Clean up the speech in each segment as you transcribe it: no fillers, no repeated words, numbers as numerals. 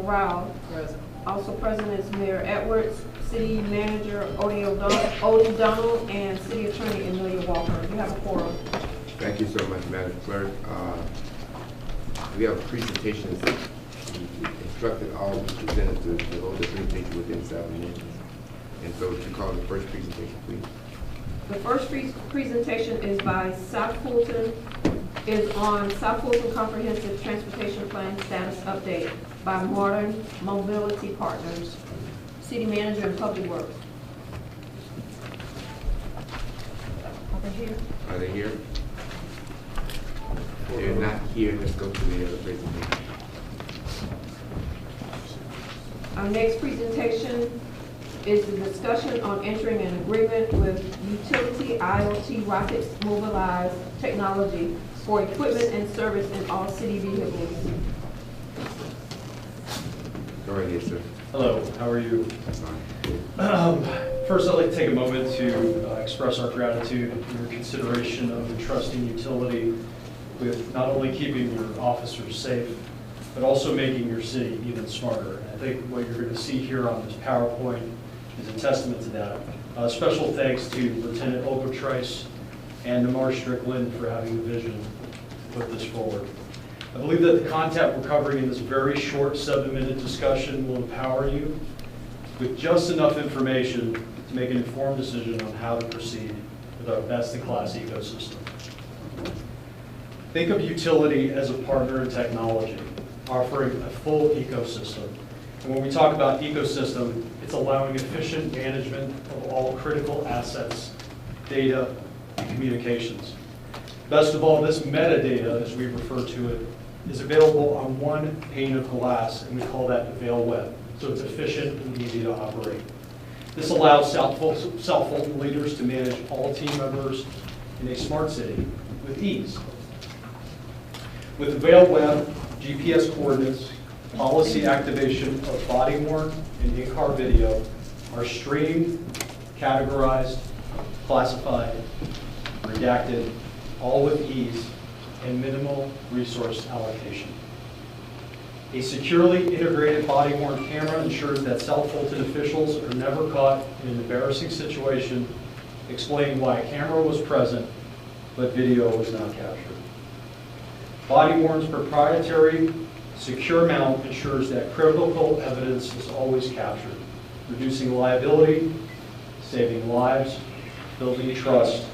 Rao. Present. Also present is Mayor Edwards, City Manager Odie O'Donnell, and City Attorney Amelia Walker. You have a quorum. Thank you so much, Madam Clerk. We have presentations. We instructed all the presenters to hold the presentation within 7 minutes. And so to call the first presentation, please. The first presentation is by South Fulton, is on South Fulton Comprehensive Transportation Plan Status Update by Modern Mobility Partners, City Manager and Public Works. Are they here? Are they here? If they're not here, let's go to the other presentation. Our next presentation is the discussion on entering an agreement with Utility IoT Rockets Mobilized Technology for equipment and service in all city vehicles. Go right ahead, sir. Hello, how are you? First, I'd like to take a moment to express our gratitude for your consideration of entrusting utility with not only keeping your officers safe, but also making your city even smarter. And I think what you're going to see here on this PowerPoint is a testament to that. Special thanks to Lieutenant Ogletrice and Namar Strickland for having the vision to put this forward. I believe that the content we're covering in this very short 7-minute discussion will empower you with just enough information to make an informed decision on how to proceed with our best-in-class ecosystem. Think of utility as a partner in technology, offering a full ecosystem. And when we talk about ecosystem, it's allowing efficient management of all critical assets, data, and communications. Best of all, this metadata, as we refer to it, is available on one pane of glass, and we call that Avail Web. So it's efficient and easy to operate. This allows South Fulton leaders to manage all team members in a smart city with ease. With Avail Web, GPS coordinates, policy activation of body-worn and in-car video are streamed, categorized, classified, redacted, all with ease and minimal resource allocation. A securely integrated body-worn camera ensures that South Fulton officials are never caught in an embarrassing situation explaining why a camera was present but video was not captured. Body-worn's proprietary secure mount ensures that critical evidence is always captured, reducing liability, saving lives, building trust,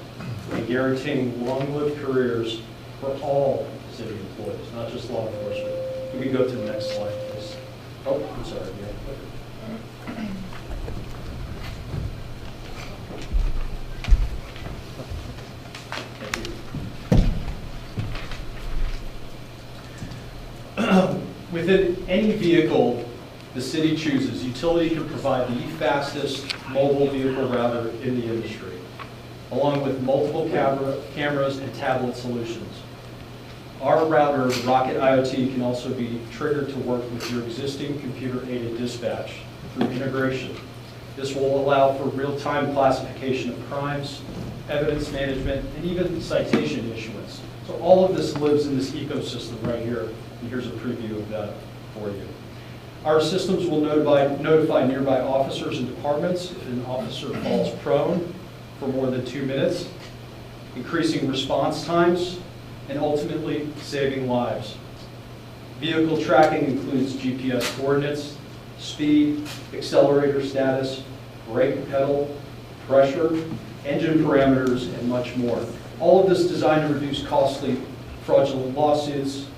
and guaranteeing long-lived careers for all city employees, not just law enforcement. Can we go to the next slide, please? Oh, I'm sorry. Yeah. Within any vehicle the city chooses, utility can provide the fastest mobile vehicle router in the industry, along with multiple cameras and tablet solutions. Our router, Rocket IoT, can also be triggered to work with your existing computer-aided dispatch through integration. This will allow for real-time classification of crimes, evidence management, and even citation issuance. So all of this lives in this ecosystem right here, and here's a preview of that for you. Our systems will notify nearby officers and departments if an officer falls prone for more than 2 minutes, increasing response times, and ultimately saving lives. Vehicle tracking includes GPS coordinates, speed, accelerator status, brake pedal, pressure, engine parameters, and much more. All of this designed to reduce costly, fraudulent lawsuits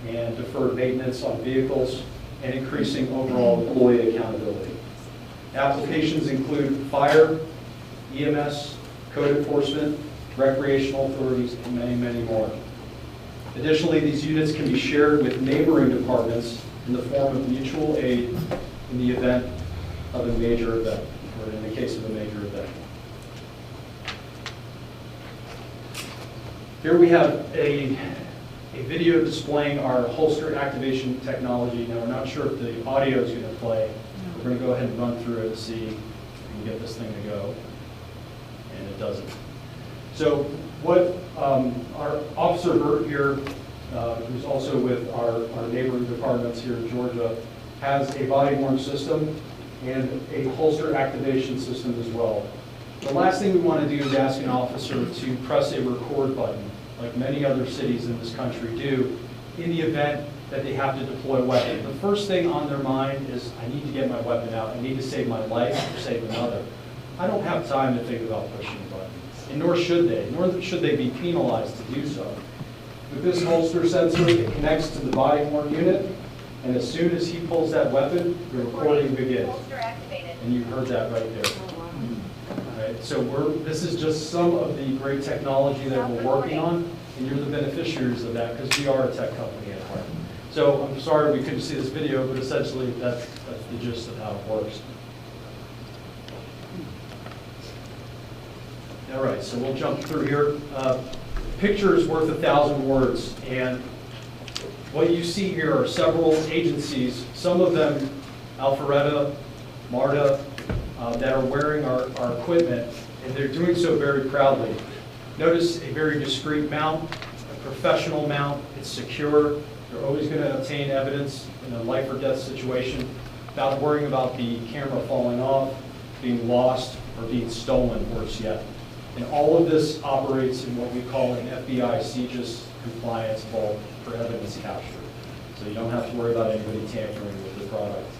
and deferred maintenance on vehicles, and increasing overall employee accountability. Applications include fire, EMS, code enforcement, recreational authorities, and many, many more. Additionally, these units can be shared with neighboring departments in the form of mutual aid in the event of a major event, or in the case of a major event. Here we have a video displaying our holster activation technology. Now, we're not sure if the audio is going to play. We're going to go ahead and run through it to see if we can get this thing to go, and it doesn't. So what our Officer Burt here, who's also with our neighboring departments here in Georgia, has a body-worn system and a holster activation system as well. The last thing we want to do is ask an officer to press a record button, like many other cities in this country do, in the event that they have to deploy a weapon. The first thing on their mind is, I need to get my weapon out, I need to save my life or save another. I don't have time to think about pushing a button, and nor should they be penalized to do so. With this holster sensor, it connects to the body-worn unit, and as soon as he pulls that weapon, the recording begins. Holster activated. And you heard that right there. All right, so this is just some of the great technology that we're working on, and you're the beneficiaries of that because we are a tech company at heart. So I'm sorry we couldn't see this video, but essentially that's the gist of how it works. All right, so we'll jump through here. Picture is worth 1,000 words, and what you see here are several agencies, some of them Alpharetta, MARTA, that are wearing our equipment, and they're doing so very proudly. Notice a very discreet mount, a professional mount, it's secure. They're always going to obtain evidence in a life or death situation without worrying about the camera falling off, being lost, or being stolen, worse yet. And all of this operates in what we call an FBI CJIS compliance vault for evidence capture. So you don't have to worry about anybody tampering with the product.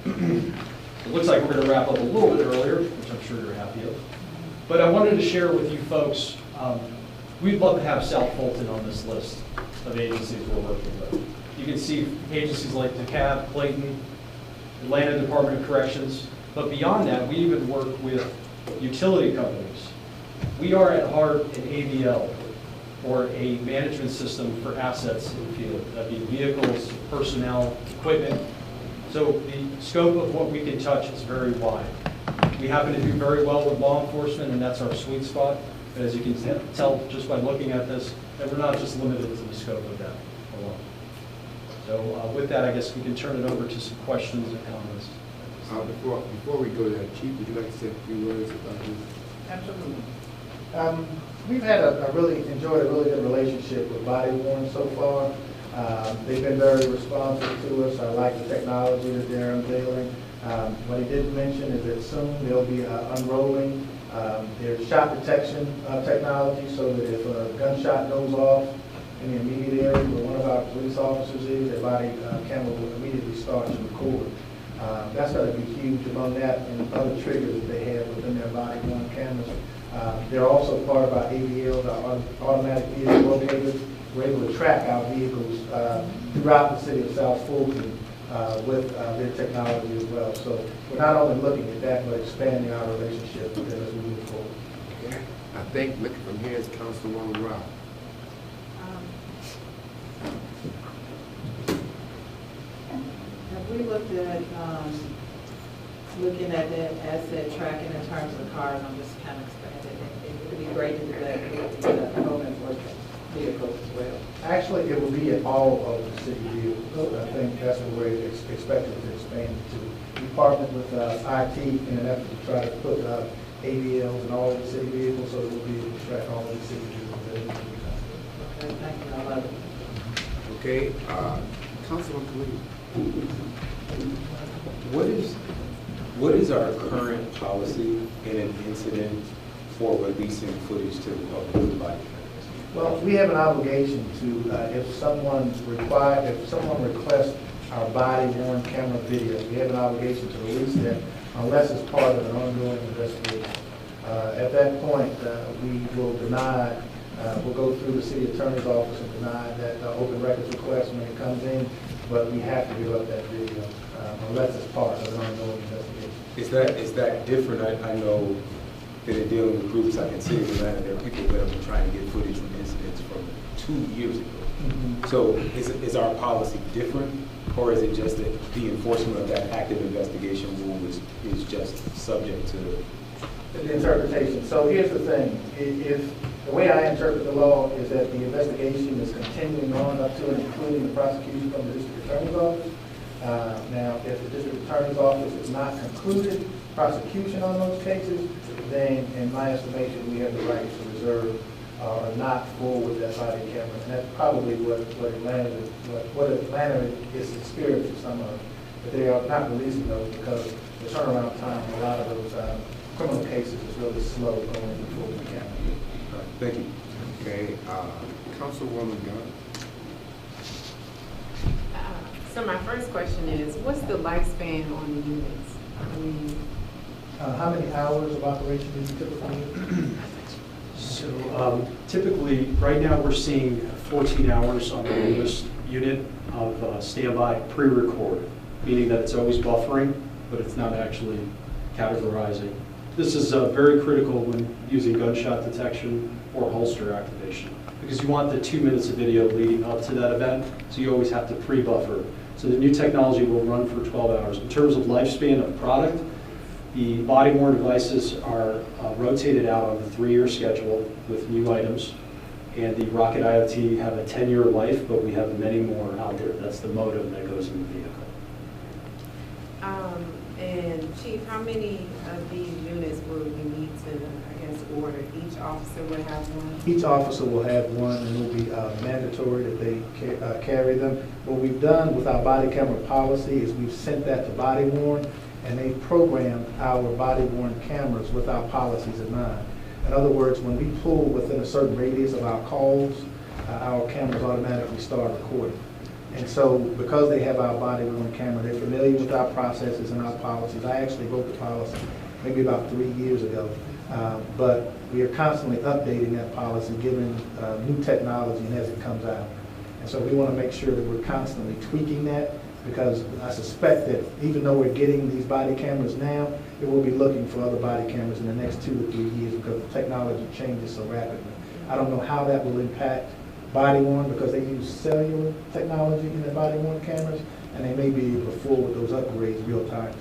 It looks like we're going to wrap up a little bit earlier, which I'm sure you're happy of. But I wanted to share with you folks, we'd love to have South Fulton on this list of agencies we're working with. You can see agencies like DeKalb, Clayton, Atlanta Department of Corrections, but beyond that, we even work with utility companies. We are at heart an AVL, or a management system for assets in the field. That'd be vehicles, personnel, equipment. So the scope of what we can touch is very wide. We happen to do very well with law enforcement, and that's our sweet spot. But as you can tell just by looking at this, that we're not just limited to the scope of that alone. So with that, I guess we can turn it over to some questions and comments. Before we go to that, Chief, would you like to say a few words about this? Absolutely. We've had enjoyed a really good relationship with Body Worn so far. They've been very responsive to us. I like the technology that they're unveiling. What he did mention is that soon they'll be unrolling their shot detection technology, so that if a gunshot goes off in the immediate area where one of our police officers is, their body camera will immediately start to record. That's going to be huge. Among that and other triggers that they have within their body-worn cameras. They're also part of our AVLs, our automatic vehicle locators. We're able to track our vehicles throughout the city of South Fulton with their technology as well. So we're not only looking at that, but expanding our relationship with them as we move forward. Okay. I think, looking from here, is Councilwoman Rob. Have we looked at looking at that asset tracking in terms of the cars? I'm just kind of expanding. It would be great to do that with the home enforcement vehicles as well. Actually, it will be in all of the city vehicles. I think that's what we're expected to expand to. We partnered with IT in an effort to try to put AVLs in all of the city vehicles, so that we'll be able to track all of the city vehicles. Okay, thank you. I love it. Okay, Councilman Khalid. What is our current policy in an incident for releasing footage to the public? Well, we have an obligation to, if someone requests our body-worn camera video, we have an obligation to release that unless it's part of an ongoing investigation. At that point, we will deny, we'll go through the city attorney's office and deny that open records request when it comes in, but we have to give up that video unless it's part of an ongoing investigation. Is that different? I know that in dealing with groups like in City of Atlanta, there are people that have been trying to get footage from incidents from 2 years ago. Mm-hmm. So is our policy different, or is it just that the enforcement of that active investigation rule is just subject to the interpretation? So here's the thing. If the way I interpret the law is that the investigation is continuing on up to and including the prosecution from the district attorney's office. Now, if the district attorney's office has not concluded prosecution on those cases, then in my estimation, we have the right to reserve are not full with that body camera. And that's probably what Atlanta is experiencing some of. But they are not releasing those because the turnaround time for a lot of those criminal cases is really slow going before the camera. Thank you. Okay, Councilwoman Young. So my first question is, what's the lifespan on the units? I mean, How many hours of operation do you typically use? So typically, right now, we're seeing 14 hours on the newest unit of standby pre-record, meaning that it's always buffering, but it's not actually categorizing. This is very critical when using gunshot detection or holster activation, because you want the 2 minutes of video leading up to that event, so you always have to pre-buffer. So the new technology will run for 12 hours. In terms of lifespan of product, the body-worn devices are rotated out on a 3-year schedule with new items, and the Rocket IoT have a 10-year life, but we have many more out there. That's the modem that goes in the vehicle. and Chief, how many of these units will we need to, I guess, order? Each officer will have one? Each officer will have one, and it will be mandatory that they carry them. What we've done with our body camera policy is we've sent that to body-worn, and they programmed our body-worn cameras with our policies in mind. In other words, when we pull within a certain radius of our calls, our cameras automatically start recording. And so because they have our body-worn camera, they're familiar with our processes and our policies. I actually wrote the policy maybe about 3 years ago, but we are constantly updating that policy given new technology and as it comes out. And so we want to make sure that we're constantly tweaking that, because I suspect that even though we're getting these body cameras now, it will be looking for other body cameras in the next 2 or 3 years because the technology changes so rapidly. I don't know how that will impact body-worn because they use cellular technology in their body-worn cameras, and they may be able to forward those upgrades real time.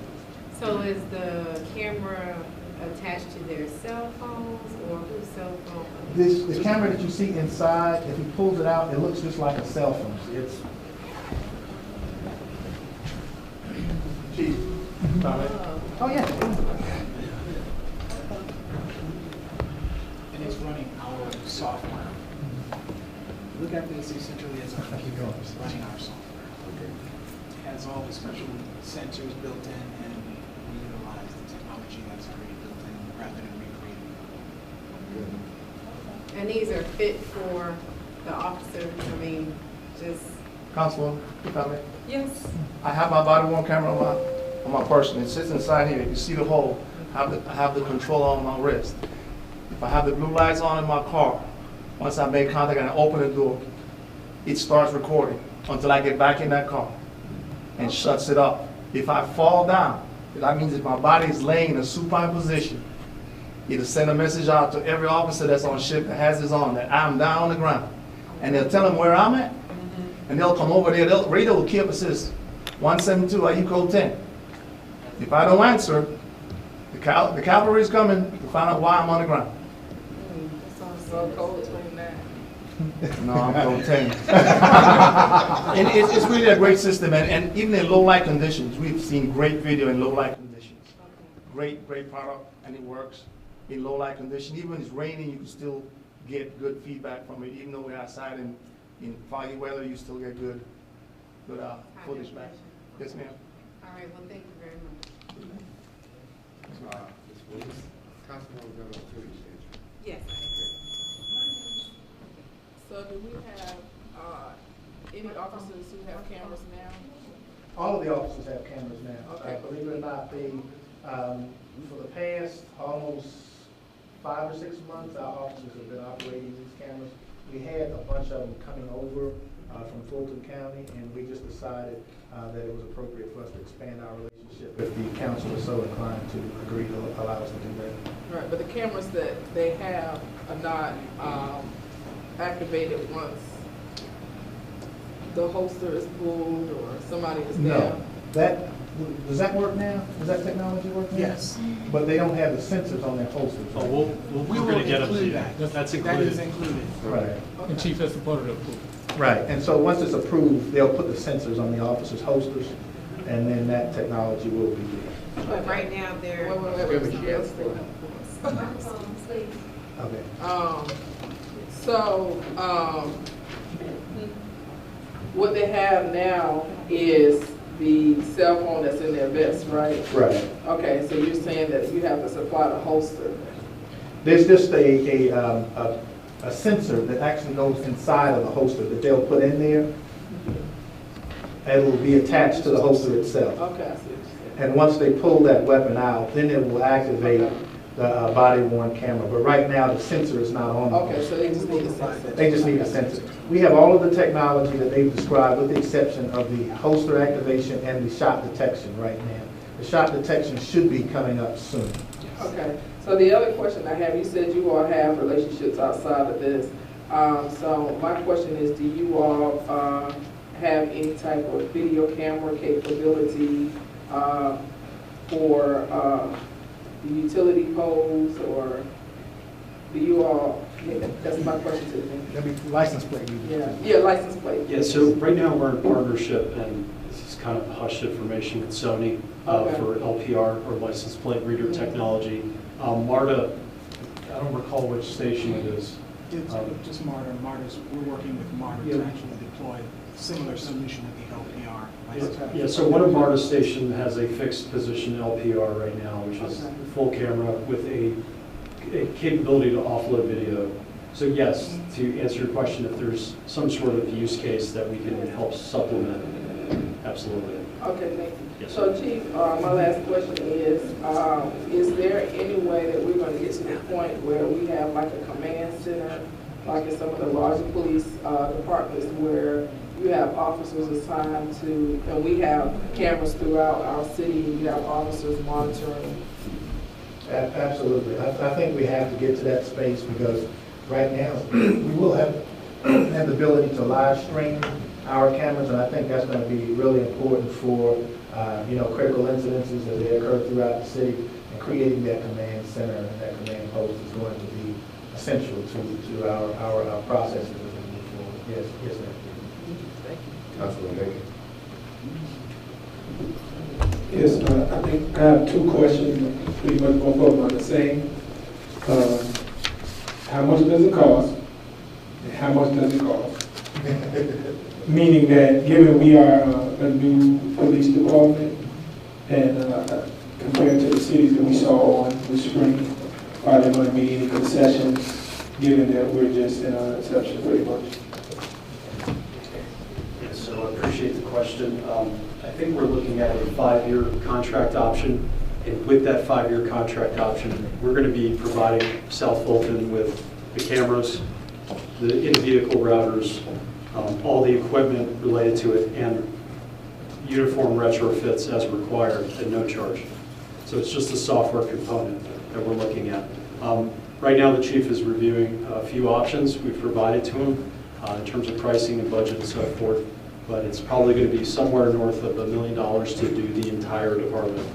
So is the camera attached to their cell phones or whose cell phone? This camera that you see inside, if he pulls it out, it looks just like a cell phone. It's Chief. Oh, yeah. And it's running our software. Look at this essentially as a computer running our software. It has all the special sensors built in, and we utilize the technology that's already built in rather than recreating. And these are fit for the officer, I mean, just... Councilwoman, if I may. Yes. I have my body-worn camera on my person. It sits inside here. You see the hole. I have the controller on my wrist. If I have the blue lights on in my car, once I make contact and I open the door, it starts recording until I get back in that car and shuts it off. If I fall down, that means if my body is laying in a supine position, it'll send a message out to every officer that's on shift that has this on, that I'm down on the ground. And they'll tell them where I'm at. And they'll come over there, radio will keep assist. 172, are you code 10? If I don't answer, the cavalry is coming to find out why I'm on the ground. That sounds so cold, 29. No, I'm code 10. And it's really a great system, and even in low light conditions, we've seen great video in low light conditions. Great product, and it works in low light conditions. Even when it's raining, you can still get good feedback from it, even though we're outside in foggy weather, you still get good footage back. Yes, ma'am. All right, well, thank you very much. Ms. Willis, Councilwoman Gunn, Yes. So do we have any officers who have cameras now? All of the officers have cameras now. Okay. Believe it or not, for the past almost 5 or 6 months, our officers have been operating these cameras. We had a bunch of them coming over from Fulton County, and we just decided that it was appropriate for us to expand our relationship if the council was so inclined to agree to allow us to do that. Right, but the cameras that they have are not activated once the holster is pulled or somebody is No. there. Does that work now? Does that technology work now? Yes. But they don't have the sensors on their holsters. Oh, right? We will include that. That's That included. is included. Right. And Chief, that's a part of the approval. Right, and so once it's approved, they'll put the sensors on the officers' holsters, and then that technology will be there. But right now, they're... Wait. Okay. So, what they have now is the cell phone that's in their vest, right? Right. Okay, so you're saying that you have to supply the holster. There's just a sensor that actually goes inside of the holster that they'll put in there. And it will be attached to the holster itself. Okay, I see what you're saying. And once they pull that weapon out, then it will activate the body-worn camera. But right now, the sensor is not on the holster. Okay, so they just need a sensor. They just need a sensor. We have all of the technology that they've described with the exception of the holster activation and the shot detection right now. The shot detection should be coming up soon. Okay, so the other question I have, you said you all have relationships outside of this. So my question is, do you all have any type of video camera capability for the utility poles, or do you all, that's my question to you. That'd be license plate. Yeah, license plate. Yeah, so right now we're in partnership, and this is kind of hushed information with Sony Okay. for LPR, or license plate reader technology. MARTA, I don't recall which station it is. It's just MARTA. We're working with MARTA to actually deploy a similar solution with the LPR. Yeah, so one of MARTA's station has a fixed position LPR right now, which is full camera with a capability to offload video. So yes, to answer your question, if there's some sort of use case that we can help supplement, absolutely. Okay, thank you. Yes. So Chief, my last question is there any way that we're going to get to the point where we have like a command center, like in some of the larger police departments, where you have officers assigned to, and we have cameras throughout our city, you have officers monitoring? Absolutely. I think we have to get to that space because right now we will have the ability to live stream our cameras, and I think that's going to be really important for critical incidences as they occur throughout the city, and creating that command center and that command post is going to be essential to our processes as we move forward. Yes, ma'am. Councilman Baker. Yes, I think I have two questions, pretty much both of them are the same. How much does it cost, and how much does it cost? Meaning that, given we are a new police department, and compared to the cities that we saw on the spring, are there going to be any concessions, given that we're just in an exception pretty much? Yes, so I appreciate the question. I think we're looking at a 5-year contract option, and with that 5-year contract option, we're going to be providing South Fulton with the cameras, the in-vehicle routers, all the equipment related to it, and uniform retrofits as required at no charge. So it's just a software component that we're looking at. Right now, the chief is reviewing a few options we've provided to him in terms of pricing and budget and so forth, but it's probably going to be somewhere north of $1 million to do the entire department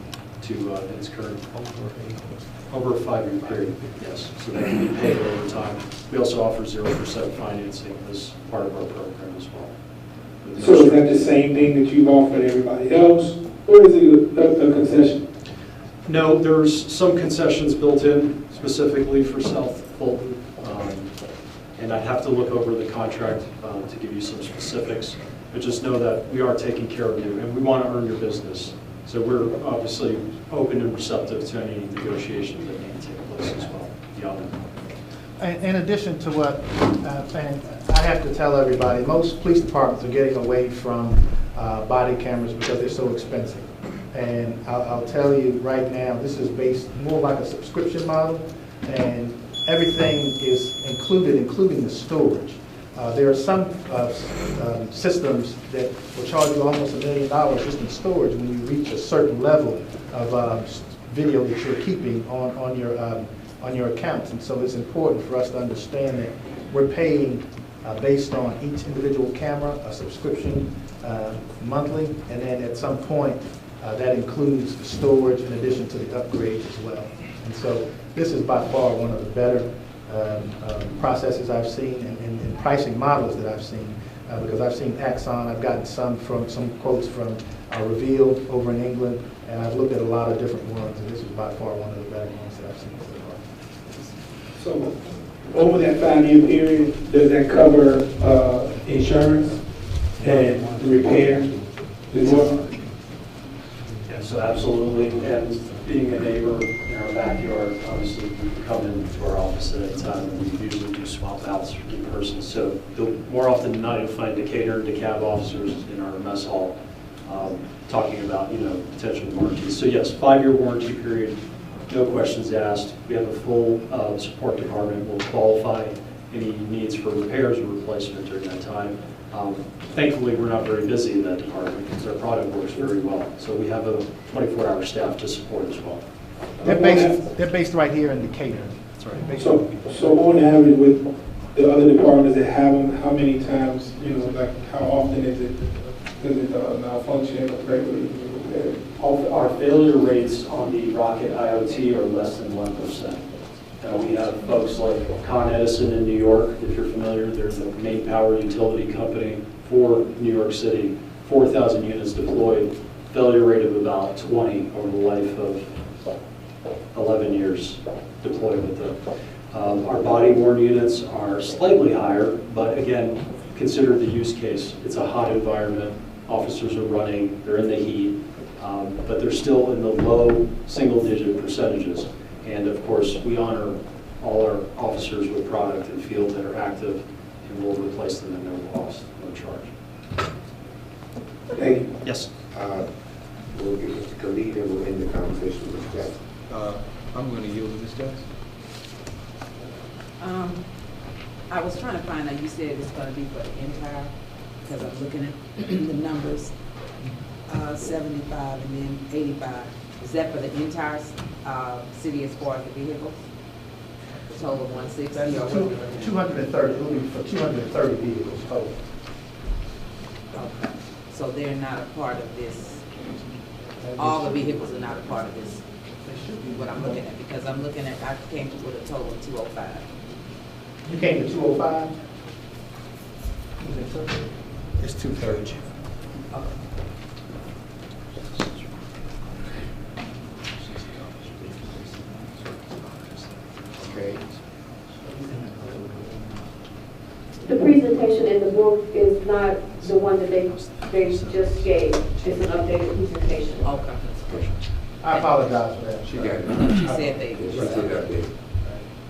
to its current, over a 5-year period, yes. So that can be paid over time. We also offer 0% financing as part of our program as well. So is that the same thing that you've offered everybody else, or is it a concession? No, there's some concessions built in specifically for South Fulton, and I'd have to look over the contract to give you some specifics, but just know that we are taking care of you, and we want to earn your business. So we're obviously open and receptive to any negotiations that need to take place as well beyond that. In addition to what, and I have to tell everybody, most police departments are getting away from body cameras because they're so expensive. And I'll tell you right now, this is based more like a subscription model, and everything is included, including the storage. There are some systems that will charge you almost $1 million just in storage when you reach a certain level of video that you're keeping on your accounts. And so it's important for us to understand that we're paying based on each individual camera, a subscription monthly, and then at some point that includes the storage in addition to the upgrades as well. And so this is by far one of the better processes I've seen and pricing models that I've seen, because I've seen Axon, I've gotten some quotes from Reveal over in England, and I've looked at a lot of different ones, and this is by far one of the better ones that I've seen so far. So over that 5-year period, does that cover insurance and repair as well? Yeah, so absolutely, and being a neighbor in our backyard, obviously, you can come into our office at any time, and we usually do swap outs in person. So more often than not, you'll find Decatur and DeKalb officers in our mess hall talking about, potential warranties. So yes, 5-year warranty period, no questions asked. We have a full support department. We'll qualify any needs for repairs or replacement during that time. Thankfully, we're not very busy in that department because our product works very well. So we have a 24-hour staff to support as well. They're based right here in Decatur. That's right. So on average with the other departments that have them, how many times, like how often is it malfunction or regularly repaired? Our failure rates on the Rocket IoT are less than 1%. We have folks like Con Edison in New York, if you're familiar. They're the main power utility company for New York City. 4,000 units deployed, failure rate of about 20 over the life of 11 years deployed with them. Our body-worn units are slightly higher, but again, consider the use case. It's a hot environment. Officers are running, they're in the heat, but they're still in the low single-digit percentages. And of course, we honor all our officers with product and field that are active, and we'll replace them at no cost, no charge. Thank you. Yes. We'll get Mr. Khalid and we'll end the conversation with Ms. Jackson. I'm going to yield to Ms. Jackson. I was trying to find out, you said it's gonna be for the entire, because I'm looking at the numbers, 75 and then 85. Is that for the entire city as far as the vehicles? The total of 160 or what? 230, it'll be for 230 vehicles total. Okay, so they're not a part of this, all the vehicles are not a part of this, what I'm looking at, because I'm looking at, I came up with a total of 205. You came to 205? It's 230. Okay. Okay. The presentation in the book is not the one that they just gave. It's an updated presentation. Okay. I apologize for that. She got it. She said they. She said update.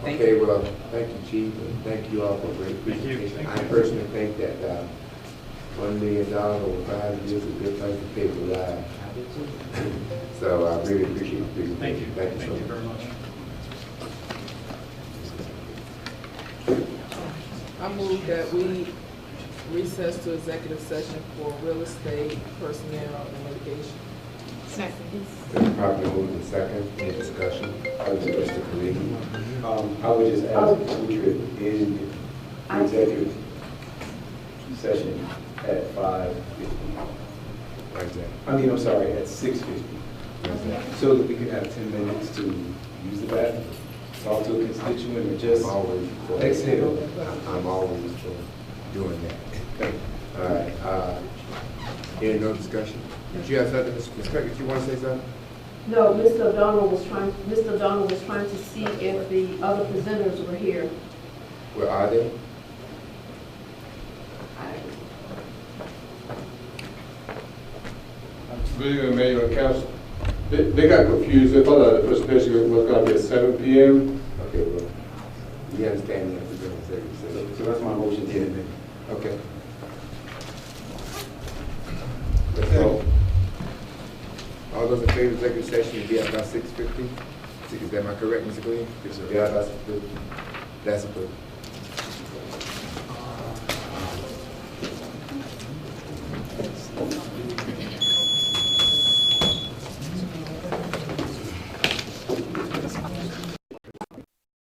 Thank Okay, you. well, thank you, Chief, and thank you all for a great presentation. I personally think that $1 million over 5 years is a good price to pay for lives. So I really appreciate the presentation. Thank you. Thank you so much. very much. I move that we recess to executive session for real estate, personnel, and litigation. Been properly moved in second, any discussion? Mr. Khalid. I would just ask if we could end the executive session at 5:50. Right there. I'm sorry, at 6:50. Right there. So that we can have 10 minutes to use the bathroom, talk to a constituent, or just I'm always for exhale. I'm always for doing that. Okay. All right. Any no discussion? Did you have something, Ms. Craig, did you want to say something? No, Mr. O'Donnell was trying to see if the other presenters were here. Where are they? Really, Mayor and Council, they got confused. They thought that the presentation was going to be at 7 p.m. Okay, well, we understand that we're going to say. So that's my motion to end. Okay. Let's go. All those in favor of executive session will be at about 6:50? Is that my correct, Mr. Glenn? Yes, sir. Yeah, that's approved. That's approved.